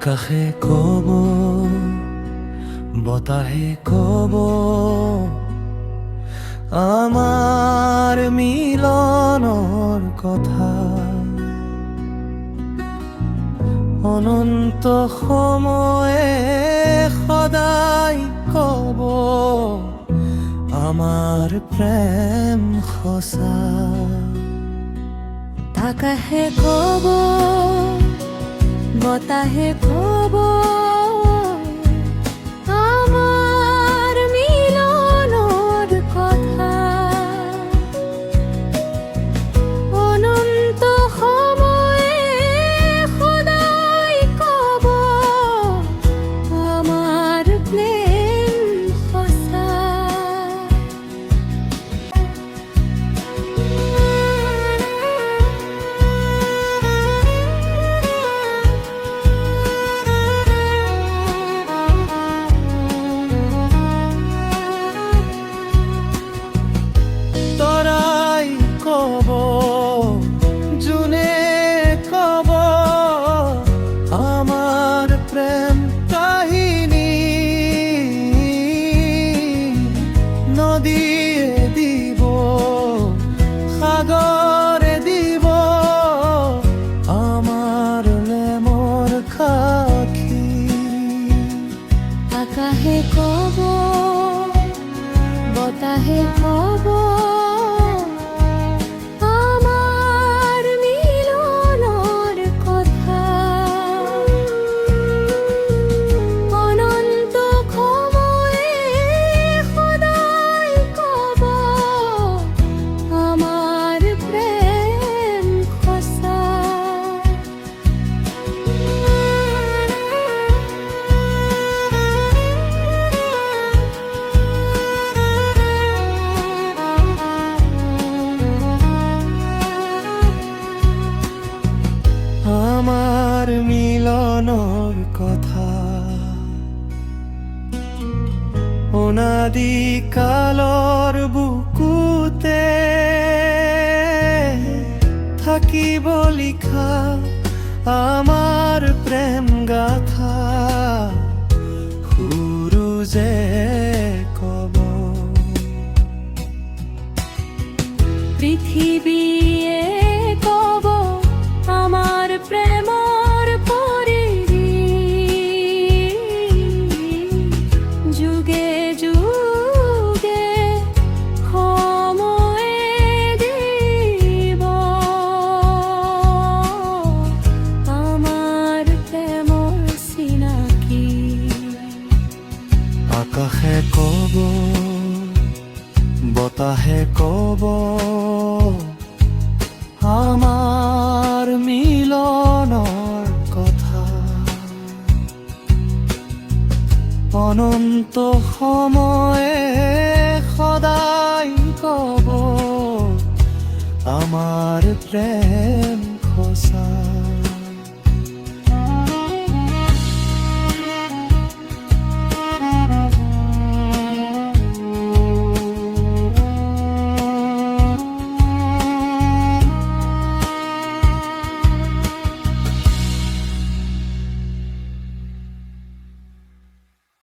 আকাশে কব, বতাহে কব, আমাৰ মিলনৰ কথা। অনন্ত সময়ে সদায় কব, আমাৰ প্ৰেম সঁচা। আকাশে কব, বতাহে কব, আমাৰ মিলনৰ কথা। অনন্ত সময়ে সদায় কব, আমাৰ প্ৰেম সঁচা। নদীয়ে দিব, সাগরে দিব, আমার লেমৰ সাক্ষী। আকাশে কব, বতাহে কব, আমাৰ মিলনৰ কথা। অনন্ত সময়ে সদায় কব, আমাৰ প্ৰেম সঁচা। আমার মিলনৰ কথা। অনাদি কালৰ বুকুতে থাকিব লিখা আমাৰ প্ৰেম গাথা। সুৰুজে কব, পৃথিৱীয়ে কব, আমাৰ প্ৰেমৰ পৰিধি। যুগে যুগে সময়ে দিব, আমাৰ প্ৰেমৰ চিনাকি। আকাশে কব, বতাহে কব, আমাৰ মিলনৰ কথা। অনন্ত সময়ে সদায় কব, আমাৰ প্ৰেম সঁচা।